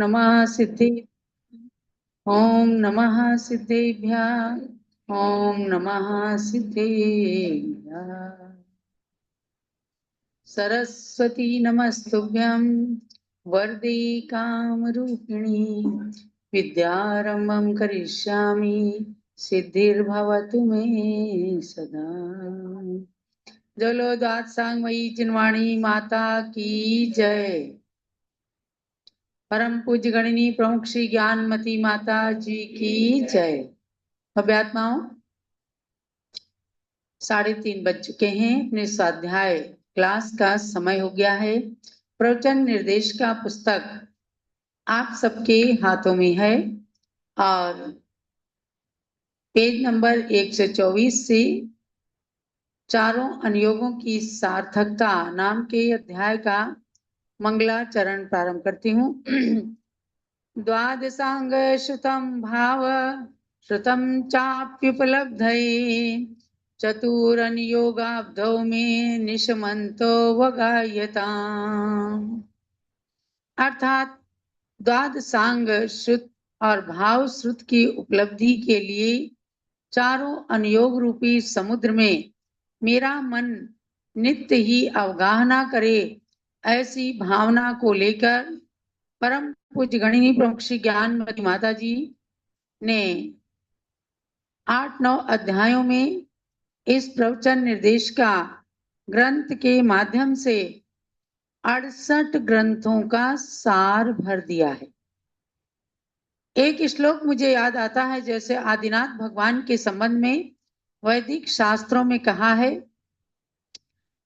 नमः सिद्धि ओम नमः सिद्धेभ्यः ओम नमः सिद्धेभ्यः। सरस्वती नमस्तुभ्यं वरदे कामरूपिणी विद्यारंभं करिष्यामि सिद्धिर्भवतु मे सदा। जलो द्वाद सांगमयी जिनवाणी माता की जय। परम पूज्य गणिनी प्रमुख श्री ज्ञानमती माता जी की जय। अभ्यात्माओं 3:30 बज चुके हैं। अपने स्वाध्याय क्लास का समय हो गया है। प्रवचन निर्देश का पुस्तक आप सबके हाथों में है और पेज नंबर 124 से चारों अनुयोगों की सार्थकता नाम के अध्याय का मंगलाचरण प्रारंभ करती हूँ। द्वादशांग श्रुतं भाव श्रुतं चाप्युपलब्धये चतुरनुयोगाब्धौ मे निशमन्तो वगायताम्। अर्थात द्वादशांग श्रुत और भाव श्रुत की उपलब्धि के लिए चारों अनुयोग रूपी समुद्र में मेरा मन नित्य ही अवगाहना करे, ऐसी भावना को लेकर परम पूज्य गणिनी प्रमुख श्री ज्ञानमती माता जी ने 8-9 अध्यायों में इस प्रवचन निर्देश का ग्रंथ के माध्यम से 68 ग्रंथों का सार भर दिया है। एक श्लोक मुझे याद आता है, जैसे आदिनाथ भगवान के संबंध में वैदिक शास्त्रों में कहा है,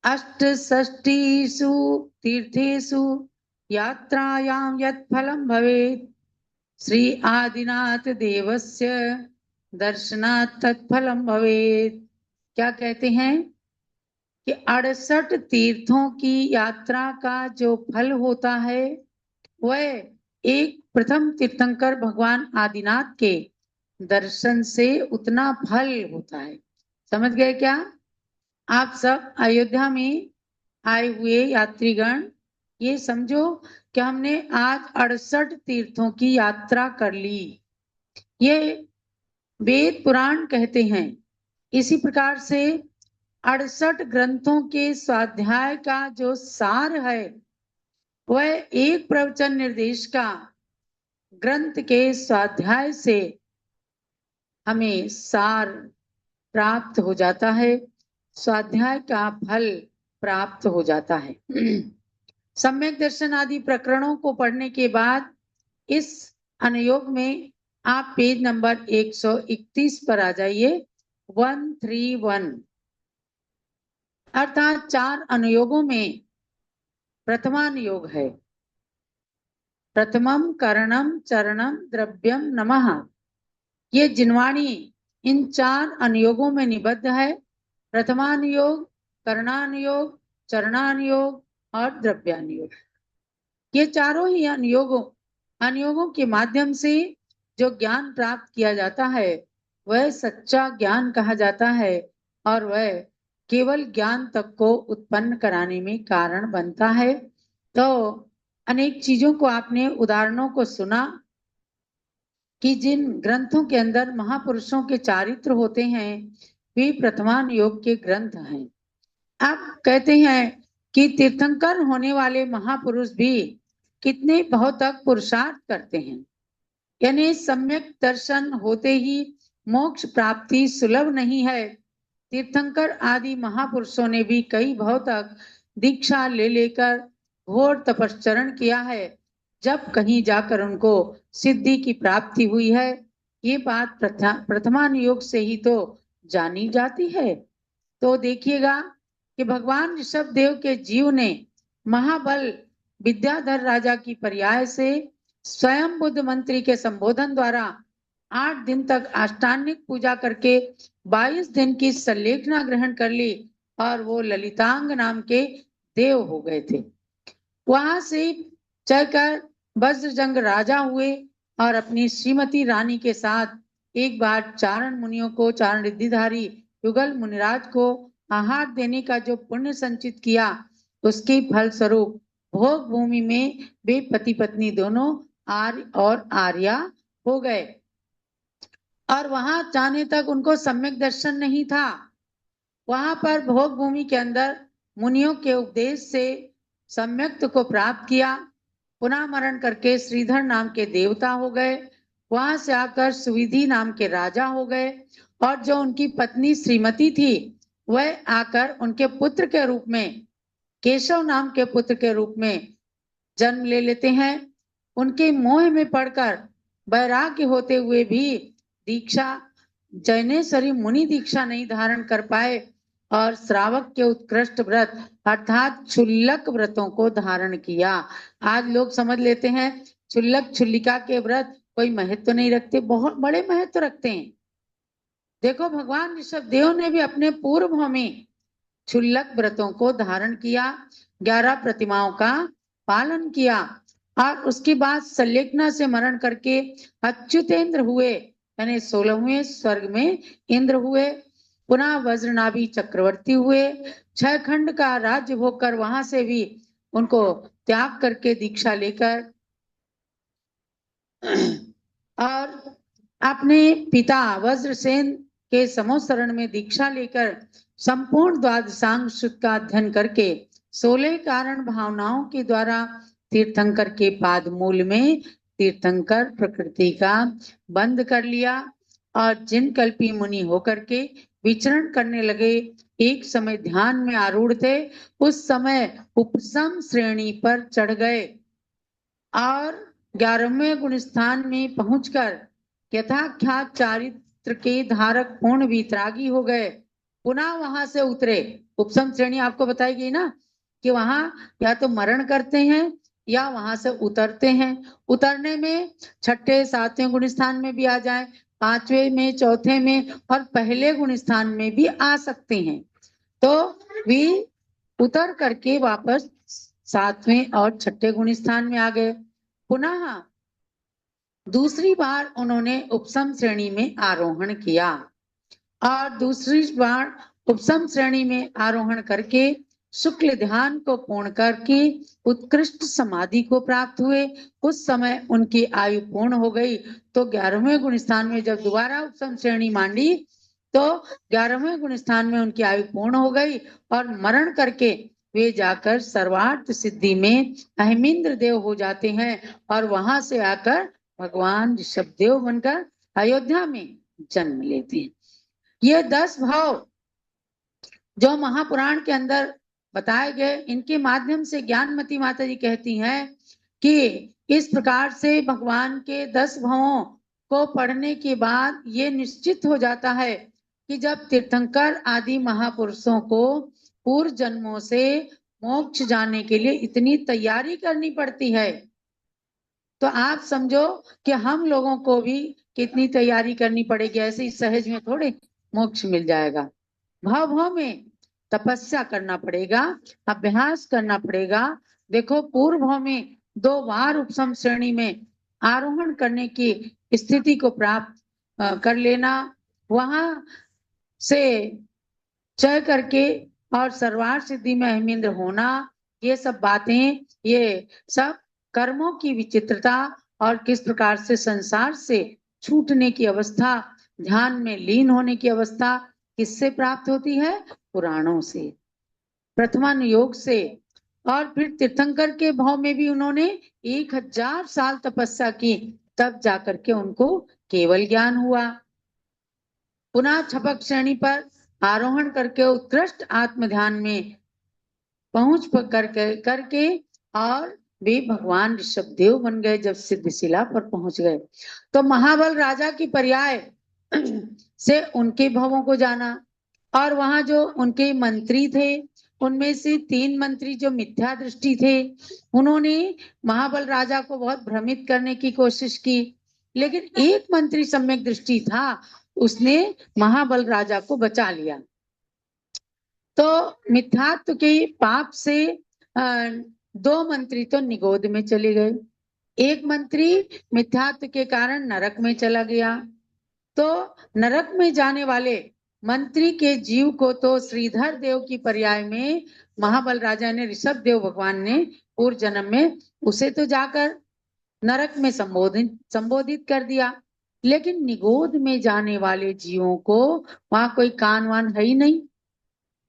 अष्टषष्टिषु तीर्थेषु यात्रायां यत् फलं भवेत् श्री आदिनाथ देवस्य दर्शनात् तत्फलम भवेत्। क्या कहते हैं कि 68 तीर्थों की यात्रा का जो फल होता है वह एक प्रथम तीर्थंकर भगवान आदिनाथ के दर्शन से उतना फल होता है। समझ गए क्या? आप सब अयोध्या में आए हुए यात्रीगण, ये समझो कि हमने आज 68 तीर्थों की यात्रा कर ली। ये वेद पुराण कहते हैं। इसी प्रकार से 68 ग्रंथों के स्वाध्याय का जो सार है वह एक प्रवचन निर्देश का ग्रंथ के स्वाध्याय से हमें सार प्राप्त हो जाता है, स्वाध्याय का फल प्राप्त हो जाता है। सम्यक दर्शन आदि प्रकरणों को पढ़ने के बाद इस अनुयोग में आप पेज नंबर 131 पर आ जाइए। 131 अर्थात 4 अनुयोगों में प्रथमानुयोग है। प्रथमम करणम चरणम द्रव्यम नमः। ये जिनवाणी इन 4 अनुयोगों में निबद्ध है। प्रथमानुयोग, करणानुयोग, चरणानुयोग और द्रव्यानुयोग। ये चारों ही अनुयोगों के माध्यम से जो ज्ञान प्राप्त किया जाता है वह सच्चा ज्ञान कहा जाता है और वह केवल ज्ञान तक को उत्पन्न कराने में कारण बनता है। तो अनेक चीजों को आपने उदाहरणों को सुना कि जिन ग्रंथों के अंदर महापुरुषों के चारित्र होते हैं वे प्रथमानुयोग के ग्रंथ हैं। आप कहते हैं कि तीर्थंकर होने वाले महापुरुष भी कितने बहुत तक पुरुषार्थ करते हैं, यानी सम्यक दर्शन होते ही मोक्ष प्राप्ति सुलभ नहीं है। तीर्थंकर आदि महापुरुषों ने भी कई बहुत तक दीक्षा ले लेकर घोर तपश्चरण किया है, जब कहीं जाकर उनको सिद्धि की प्राप्ति हुई है। ये बात प्रथमानुयोग से ही तो जानी जाती है। तो देखिएगा कि भगवान ऋषभ देव के जीव ने महाबल विद्याधर राजा की पर्याय से स्वयं बुद्ध मंत्री के संबोधन द्वारा 8 दिन तक अष्टांगिक पूजा करके 22 दिन की संलेखना ग्रहण कर ली और वो ललितांग नाम के देव हो गए थे। वहां से चलकर वज्रजंग राजा हुए और अपनी श्रीमती रानी के साथ एक बार चारण मुनियों को, चारण रिद्धिधारी युगल मुनिराज को आहार देने का जो पुण्य संचित किया उसके फल स्वरूप भोग भूमि में वे पति पत्नी दोनों आर्य और आर्या हो गए। और वहां जाने तक उनको सम्यक दर्शन नहीं था। वहां पर भोग भूमि के अंदर मुनियों के उपदेश से सम्यक्त को प्राप्त किया। पुनः मरण करके श्रीधर नाम के देवता हो गए। वहां से आकर सुविधि नाम के राजा हो गए। और जो उनकी पत्नी श्रीमती थी वह आकर उनके पुत्र के रूप में, केशव नाम के पुत्र के रूप में जन्म ले लेते हैं। उनके मोह में पड़कर वैराग्य होते हुए भी दीक्षा, जैनेश्वरी मुनि दीक्षा नहीं धारण कर पाए और श्रावक के उत्कृष्ट व्रत अर्थात क्षुल्लक व्रतों को धारण किया। आज लोग समझ लेते हैं क्षुल्लक क्षुल्लिका के व्रत कोई महत्व नहीं रखते, बहुत बड़े महत्व रखते हैं। देखो भगवान ऋषभ देव ने भी अपने पूर्व में क्षुल्लक व्रतों को धारण किया, 11 प्रतिमाओं का पालन किया और उसके बाद सल्लेखना से मरण करके अच्युतेंद्र हुए, यानी 16वें स्वर्ग में इंद्र हुए। पुनः वज्रनाभि चक्रवर्ती हुए। 6 खंड का राज्य भोग कर वहां से भी उनको त्याग करके दीक्षा लेकर और अपने पिता वज्रसेन के समोसरण में दीक्षा लेकर संपूर्ण द्वादशांग सूत्र का अध्ययन करके 16 कारण भावनाओं के द्वारा तीर्थंकर के पाद मूल में तीर्थंकर प्रकृति का बंद कर लिया और जिन कल्पी मुनि होकर के विचरण करने लगे। एक समय ध्यान में आरूढ़ थे, उस समय उपसम श्रेणी पर चढ़ गए और 11वें गुण स्थान में पहुंचकर यथाख्यात चारित्र के धारक पूर्ण वितरागी हो गए। पुनः वहां से उतरे। उपसम श्रेणी आपको बताई गई ना कि वहां या तो मरण करते हैं या वहां से उतरते हैं। उतरने में 6ठे 7वें गुण स्थान में भी आ जाए, 5वें में, 4थे में और पहले गुण स्थान में भी आ सकते हैं। तो वे उतर करके वापस 7वें और 6ठे गुण स्थान में आ गए। पुनः दूसरी बार उन्होंने उपसम श्रेणी में आरोहण किया और दूसरी बार उपसम श्रेणी में आरोहण करके शुक्ल ध्यान को पूर्ण करके उत्कृष्ट समाधि को प्राप्त हुए। उस समय उनकी आयु पूर्ण हो गई। तो 11वें गुण स्थान में जब दोबारा उपसम श्रेणी मांडी तो 11वें गुण स्थान में उनकी आयु पूर्ण हो गई और मरण करके वे जाकर सर्वार्थ सिद्धि में अहिमिंद्र देव हो जाते हैं और वहां से आकर भगवान ऋषभ देव बनकर अयोध्या में जन्म लेते हैं। ये 10 भाव जो महापुराण के अंदर बताए गए, इनके माध्यम से ज्ञानमती माता जी कहती हैं कि इस प्रकार से भगवान के 10 भावों को पढ़ने के बाद ये निश्चित हो जाता है कि जब तीर्थंकर आदि महापुरुषों को पूर्व जन्मों से मोक्ष जाने के लिए इतनी तैयारी करनी पड़ती है, तो आप समझो कि हम लोगों को भी कितनी तैयारी करनी पड़ेगी। ऐसे ही सहज में थोड़े मोक्ष मिल जाएगा। भाव भाव में तपस्या करना पड़ेगा, अभ्यास करना पड़ेगा। देखो पूर्व भाव में 2 बार उपसम श्रेणी में आरोहण करने की स्थिति को प्राप्त कर लेना, वहां से चय करके और सर्वार्थ सिद्धि में अहिमिंद्र होना, ये सब बातें, ये सब कर्मों की विचित्रता और किस प्रकार से संसार से छूटने की अवस्था, ध्यान में लीन होने की अवस्था किससे प्राप्त होती है? पुराणों से, प्रथमानुयोग से। और फिर तीर्थंकर के भाव में भी उन्होंने 1000 साल तपस्या की, तब जाकर के उनको केवल ज्ञान हुआ। पुनः छपक श्रेणी पर आरोहण करके उत्कृष्ट आत्म ध्यान में पहुंच करके और वे भगवान ऋषभ देव बन गए। जब सिद्धशिला पर पहुंच गए तो महाबल राजा की पर्याय से उनके भवों को जाना और वहां जो उनके मंत्री थे उनमें से 3 मंत्री जो मिथ्या दृष्टि थे, उन्होंने महाबल राजा को बहुत भ्रमित करने की कोशिश की, लेकिन एक मंत्री सम्यक दृष्टि था, उसने महाबल राजा को बचा लिया। तो मिथ्यात्व के पाप से 2 मंत्री तो निगोद में चले गए, एक मंत्री मिथ्यात्व के कारण नरक में चला गया। तो नरक में जाने वाले मंत्री के जीव को तो श्रीधर देव की पर्याय में महाबल राजा ने, ऋषभ देव भगवान ने पूर्व जन्म में उसे तो जाकर नरक में संबोधित कर दिया। लेकिन निगोद में जाने वाले जीवों को वहां कोई कान वान है ही नहीं,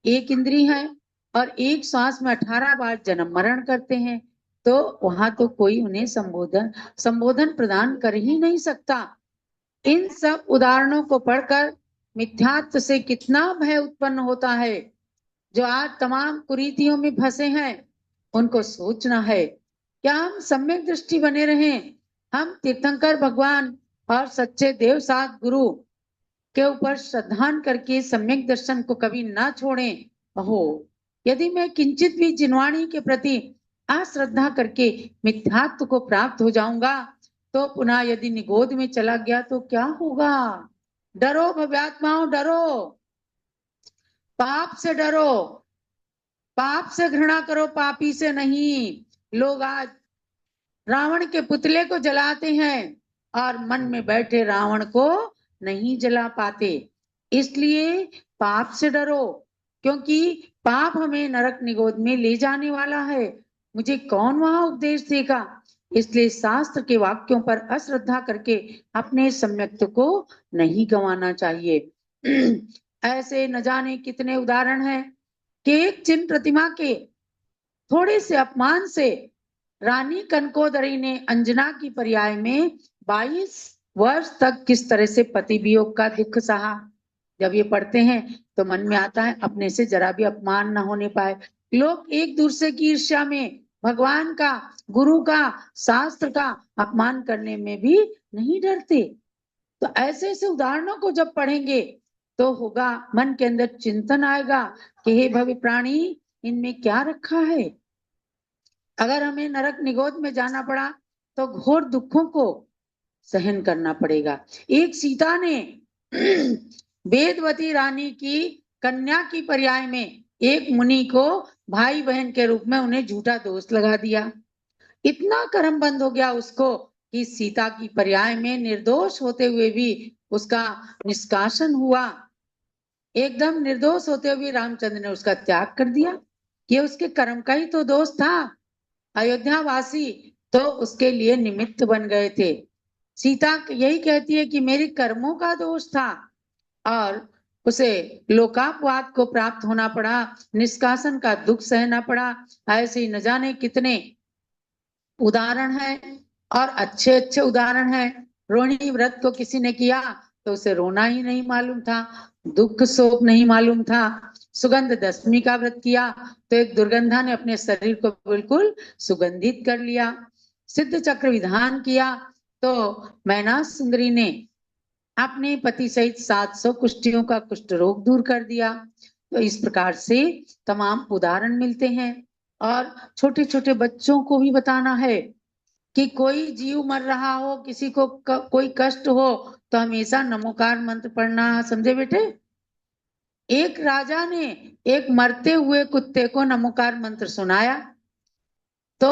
एक इंद्री है और एक श्वास में 18 बार जन्म मरण करते हैं, तो वहां तो कोई उन्हें संबोधन प्रदान कर ही नहीं सकता। इन सब उदाहरणों को पढ़कर मिथ्यात्व से कितना भय उत्पन्न होता है। जो आज तमाम कुरीतियों में फंसे हैं, उनको सोचना है क्या हम सम्यक दृष्टि बने रहें, हम तीर्थंकर भगवान और सच्चे देव साथ गुरु के ऊपर श्रद्धान करके सम्यक दर्शन को कभी ना छोड़ें। हो यदि मैं किंचित भी जिनवाणी के प्रति अश्रद्धा करके मिथ्यात्व को प्राप्त हो जाऊंगा, तो पुनः यदि निगोद में चला गया तो क्या होगा। डरो भव्यात्माओं, डरो, पाप से डरो, पाप से घृणा करो, पापी से नहीं। लोग आज रावण के पुतले को जलाते हैं और मन में बैठे रावण को नहीं जला पाते। इसलिए पाप से डरो, क्योंकि पाप हमें नरक निगोद में ले जाने वाला है। मुझे कौन वहां उपदेश देगा। इसलिए शास्त्र के वाक्यों पर अश्रद्धा करके अपने सम्यक्त्व को नहीं गंवाना चाहिए। ऐसे न जाने कितने उदाहरण हैं कि एक चिन्ह प्रतिमा के थोड़े से अपमान से रानी कनकोदरी ने अंजना की पर्याय में 22 वर्ष तक किस तरह से पति वियोग का दुख सहा। जब ये पढ़ते हैं तो मन में आता है अपने से जरा भी अपमान न होने पाए। लोग एक दूसरे की ईर्ष्या में भगवान का, गुरु का, शास्त्र का अपमान करने में भी नहीं डरते। तो ऐसे ऐसे उदाहरणों को जब पढ़ेंगे तो होगा, मन के अंदर चिंतन आएगा कि हे भव्य प्राणी, इनमें क्या रखा है। अगर हमें नरक निगोद में जाना पड़ा तो घोर दुखों को सहन करना पड़ेगा। एक सीता ने वेदवती रानी की कन्या की पर्याय में एक मुनि को भाई बहन के रूप में उन्हें झूठा दोष लगा दिया। इतना कर्म बंद हो गया उसको कि सीता की पर्याय में निर्दोष होते हुए भी उसका निष्कासन हुआ। एकदम निर्दोष होते हुए रामचंद्र ने उसका त्याग कर दिया। ये उसके कर्म का ही तो दोष था। अयोध्या वासी तो उसके लिए निमित्त बन गए थे। सीता यही कहती है कि मेरे कर्मों का दोष था और उसे लोकापवाद को प्राप्त होना पड़ा, निष्कासन का दुख सहना पड़ा। ऐसे ही न जाने कितने उदाहरण है और अच्छे अच्छे उदाहरण है। रोहिणी व्रत को किसी ने किया तो उसे रोना ही नहीं मालूम था, दुख शोक नहीं मालूम था। सुगंध दशमी का व्रत किया तो एक दुर्गंधा ने अपने शरीर को बिल्कुल सुगंधित कर लिया। सिद्ध चक्र विधान किया तो मैना सुंदरी ने अपने पति सहित 700 कुष्ठियों का कुष्ठ रोग दूर कर दिया। तो इस प्रकार से तमाम उदाहरण मिलते हैं। और छोटे छोटे बच्चों को भी बताना है कि कोई जीव मर रहा हो, किसी को कोई कष्ट हो तो हमेशा नमोकार मंत्र पढ़ना। समझे बेटे। एक राजा ने एक मरते हुए कुत्ते को नमोकार मंत्र सुनाया तो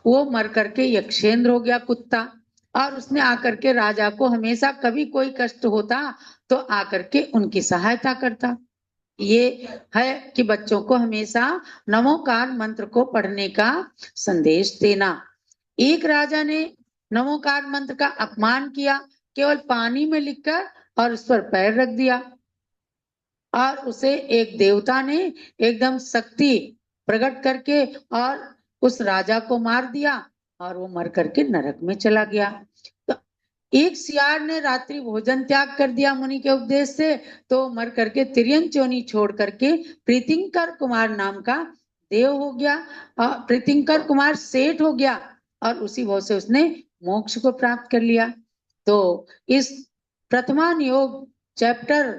वो मर करके यक्षेंद्र हो गया कुत्ता, और उसने आकर के राजा को हमेशा कभी कोई कष्ट होता तो आकर के उनकी सहायता करता। ये है कि बच्चों को हमेशा नमोकार मंत्र को पढ़ने का संदेश देना। एक राजा ने नमोकार मंत्र का अपमान किया, केवल पानी में लिखकर और उस पर पैर रख दिया, और उसे एक देवता ने एकदम शक्ति प्रकट करके और उस राजा को मार दिया और वो मर करके नरक में चला गया। तो एक सियार ने रात्रि भोजन त्याग कर दिया मुनि के उपदेश से, तो मर करके तिर्यन चोनी छोड़ करके प्रीतिंकर कुमार नाम का देव हो गया, और प्रीतिंकर कुमार सेठ हो गया और उसी भाव से उसने मोक्ष को प्राप्त कर लिया। तो इस प्रथमान योग चैप्टर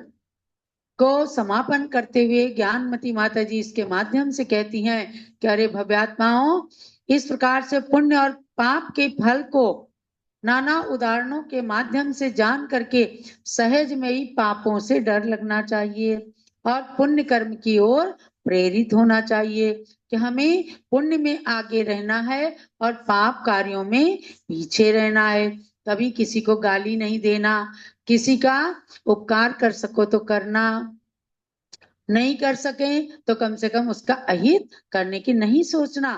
को समापन करते हुए ज्ञानमती माता जी इसके माध्यम से कहती हैं कि अरे भव्यात्माओं, इस प्रकार से पुण्य और पाप के फल को नाना उदाहरणों के माध्यम से जान करके सहज में ही पापों से डर लगना चाहिए और पुण्य कर्म की ओर प्रेरित होना चाहिए कि हमें पुण्य में आगे रहना है और पाप कार्यों में पीछे रहना है। कभी किसी को गाली नहीं देना, किसी का उपकार कर सको तो करना, नहीं कर सके तो कम से कम उसका अहित करने की नहीं सोचना।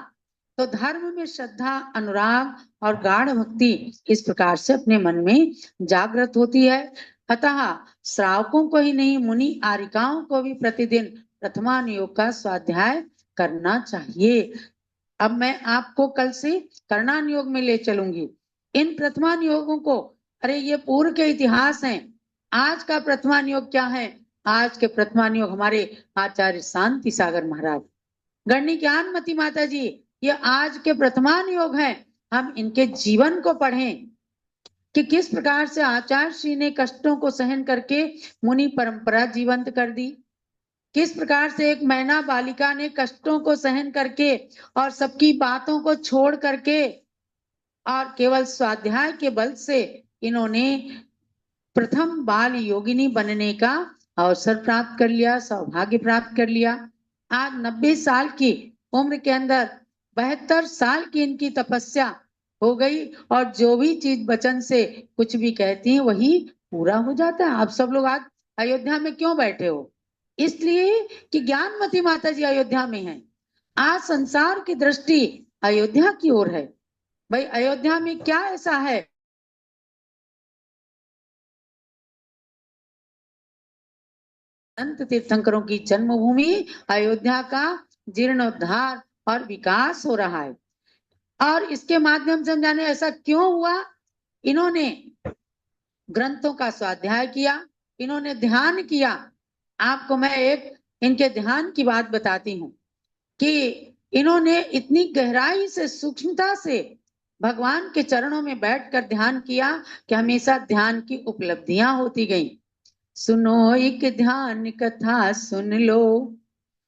तो धर्म में श्रद्धा, अनुराग और गाढ़ भक्ति इस प्रकार से अपने मन में जागृत होती है। अतः श्रावकों को ही नहीं, मुनि आरिकाओं को भी प्रतिदिन प्रथमान योग का स्वाध्याय करना चाहिए। अब मैं आपको कल से करणान योग में ले चलूंगी। इन प्रथमान योगों को, अरे ये पूर्व के इतिहास हैं। आज का प्रथमान योग क्या है? आज के प्रथमान योग हमारे आचार्य शांति सागर महाराज, गणनी ज्ञानमती माता जी, ये आज के प्रथमान योग हैं। हम इनके जीवन को पढ़ें कि किस प्रकार से आचार्य श्री ने कष्टों को सहन करके मुनि परंपरा जीवंत कर दी। किस प्रकार से एक मैना बालिका ने कष्टों को सहन करके और सबकी बातों को छोड़ करके और केवल स्वाध्याय के बल से इन्होंने प्रथम बाल योगिनी बनने का अवसर प्राप्त कर लिया, सौभाग्य प्राप्त कर लिया। आज 90 साल की उम्र के अंदर 72 साल की इनकी तपस्या हो गई और जो भी चीज वचन से कुछ भी कहती हैं वही पूरा हो जाता है। आप सब लोग आज अयोध्या में क्यों बैठे हो? इसलिए कि ज्ञानमती माता जी अयोध्या में हैं। आज संसार की दृष्टि अयोध्या की ओर है। भाई अयोध्या में क्या ऐसा है? संत तीर्थंकरों की जन्मभूमि अयोध्या का जीर्णोद्धार और विकास हो रहा है। और इसके माध्यम से हम जाने ऐसा क्यों हुआ। इन्होंने ग्रंथों का स्वाध्याय किया, इन्होंने ध्यान किया। आपको मैं एक इनके ध्यान की बात बताती हूँ कि इन्होंने इतनी गहराई से, सूक्ष्मता से भगवान के चरणों में बैठकर ध्यान किया कि हमेशा ध्यान की उपलब्धियां होती गई। सुनो एक ध्यान कथा सुन लो,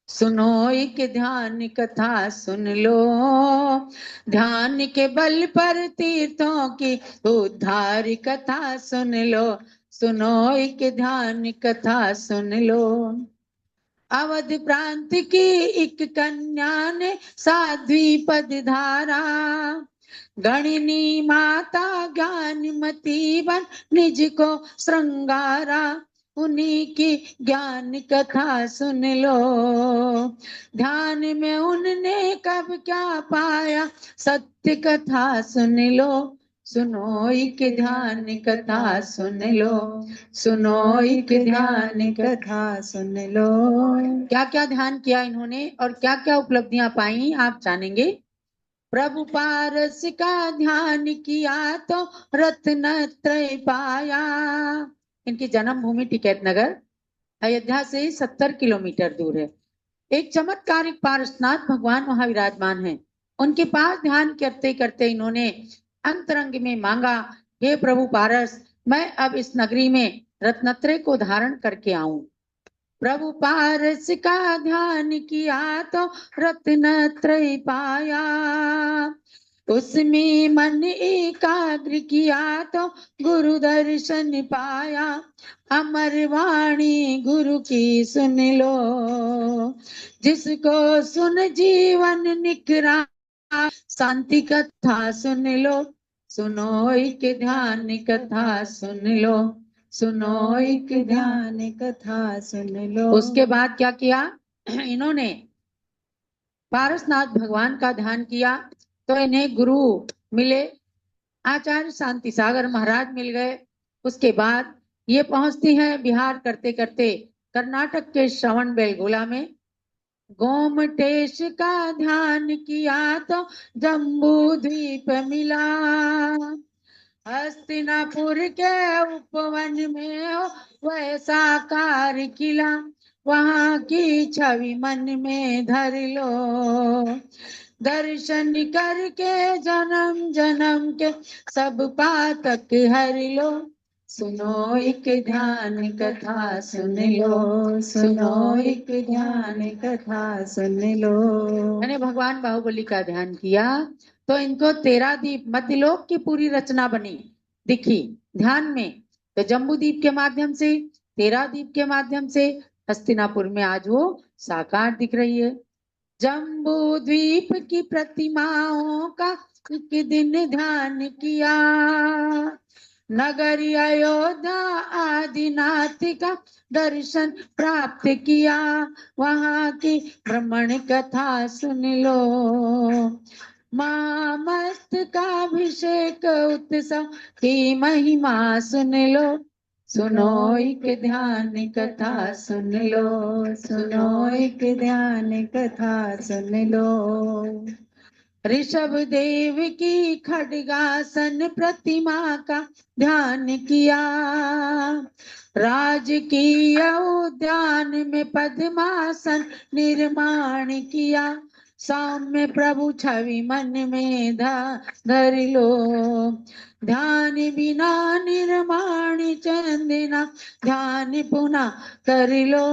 सुनो एक ध्यान कथा सुन लो, ध्यान के बल पर तीर्थों की उद्धार कथा सुन लो, सुनो एक ध्यान कथा सुन लो। अवध प्रांत की एक कन्या ने साध्वी पद धारा, गणिनी माता ज्ञानमती बन निज को श्रृंगारा, उन्हीं की ज्ञान कथा सुन लो। ध्यान में उनने कब क्या पाया, सत्य कथा सुन लो, सुनो एक ध्यान कथा सुन लो, सुनो एक ध्यान कथा सुन लो। क्या क्या ध्यान किया इन्होंने और क्या क्या उपलब्धियां पाई आप जानेंगे। प्रभु पारस का ध्यान किया तो रत्न त्रय पाया। इनकी जन्म भूमि टिकैत नगर अयोध्या से 70 किलोमीटर दूर है। एक चमत्कारिक पारसनाथ भगवान वहां विराजमान है। उनके पास ध्यान करते करते इन्होंने अंतरंग में मांगा, हे प्रभु पारस, मैं अब इस नगरी में रत्नत्रय को धारण करके आऊं। प्रभु पारस का ध्यान किया तो रत्नत्रय पाया, उसमें मन एकाग्र किया तो गुरु दर्शन पाया। अमर वाणी गुरु की सुन लो, जिसको सुन जीवन निकरा, शांति कथा सुन लो, सुनो एक ध्यान कथा सुन लो, सुनो एक ध्यान कथा सुन लो। उसके बाद क्या किया इन्होंने? पारसनाथ भगवान का ध्यान किया तो इन्हें गुरु मिले, आचार्य शांति सागर महाराज मिल गए। उसके बाद ये पहुंचती हैं विहार करते करते कर्नाटक के श्रवण बेलगोला में। गोमटेश का ध्यान किया तो जम्बू द्वीप मिला, हस्तिनापुर के उपवन में हो वैसा कार किला, वहां की छवि मन में धर लो, दर्शन करके जन्म जन्म के सब पातक हर लो, सुनो एक ध्यान कथा सुन लो, सुनो एक ध्यान कथा सुन लो। मैंने भगवान बाहुबली का ध्यान किया तो इनको 13 दीप मध्यलोक की पूरी रचना बनी दिखी ध्यान में। तो जम्बूद्वीप के माध्यम से, 13 दीप के माध्यम से हस्तिनापुर में आज वो साकार दिख रही है। जम्बू द्वीप की प्रतिमाओं का एक दिन ध्यान किया, नगरी अयोध्या आदिनाथ का दर्शन प्राप्त किया, वहां की भ्रमण कथा सुन लो, महामस्तकाभिषेक उत्सव की महिमा सुन लो, सुनो एक ध्यान कथा सुन लो, सुनो एक ध्यान कथा सुन लो। ऋषभ देव की खड्गासन प्रतिमा का ध्यान किया, राजकीय उद्यान में पद्मासन निर्माण किया, सौम्य प्रभु छवि मन में धर लो, ध्यान बिना निर्माण चंदना ध्यान पुनः कर लो,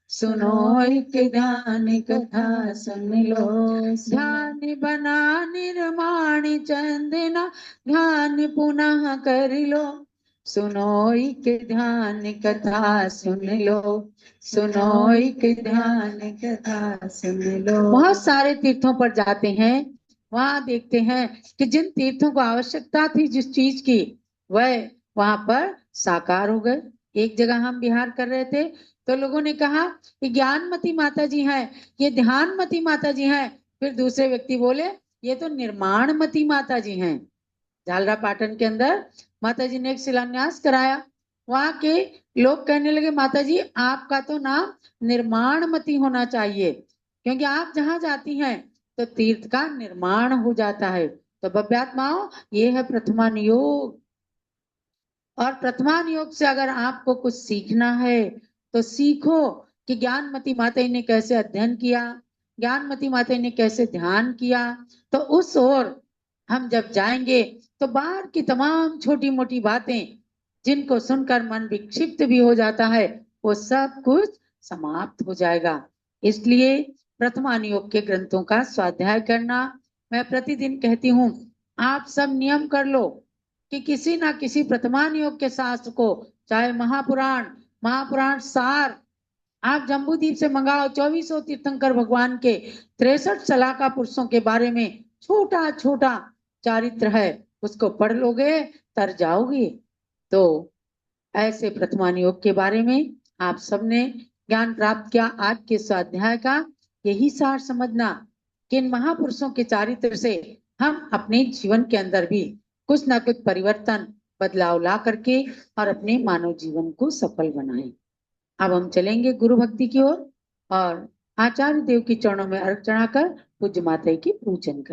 सुनो एक ध्यान कथा सुन लो, ध्यान बना निर्माण चंदना ध्यान पुनः कर लो, सुनो एक ध्यान कथा सुन लो, सुनो एक ध्यान कथा सुन लो। बहुत सारे तीर्थों पर जाते हैं, वहां देखते हैं कि जिन तीर्थों को आवश्यकता थी जिस चीज की, वह वहां पर साकार हो गए। एक जगह हम बिहार कर रहे थे तो लोगों ने कहा कि ज्ञानमती माता जी हैं, ये ध्यानमती माता जी हैं। फिर दूसरे व्यक्ति बोले ये तो निर्माणमती माता जी हैं। झालरा पाटन के अंदर माता जी ने एक शिलान्यास कराया, वहां के लोग कहने लगे माता जी आपका तो नाम निर्माणमती होना चाहिए, क्योंकि आप जहां जाती हैं तो तीर्थ का निर्माण हो जाता है। तो भव्यात्माओं, ये है प्रथमान योग। और प्रथमान योग से अगर आपको कुछ सीखना है तो सीखो कि ज्ञानमती माता जी ने कैसे अध्ययन किया, ज्ञानमती माता जी ने कैसे ध्यान किया। तो उस ओर हम जब जाएंगे तो बाहर की तमाम छोटी मोटी बातें जिनको सुनकर मन विक्षिप्त भी हो जाता है, वो सब कुछ समाप्त हो जाएगा। इसलिए प्रथमान योग के ग्रंथों का स्वाध्याय करना, मैं प्रतिदिन कहती हूँ आप सब नियम कर लो कि किसी ना किसी प्रथमान योग के शास्त्र को, चाहे महापुराण सार आप जम्बूदीप से मंगाओ, 2400 तीर्थंकर भगवान के 63 सलाहका पुरुषों के बारे में छोटा छोटा चारित्र है, उसको पढ़ लोगे तर जाओगे। तो ऐसे प्रथमान योग के बारे में आप सबने ज्ञान प्राप्त किया। आज के स्वाध्याय का यही सार समझना कि इन महापुरुषों के चारित्र से हम अपने जीवन के अंदर भी कुछ ना कुछ परिवर्तन बदलाव ला करके और अपने मानव जीवन को सफल बनाएं। अब हम चलेंगे गुरु भक्ति की ओर और आचार्य देव के चरणों में अर्घ चढ़ाकर पूज्य माता की पूजन करें।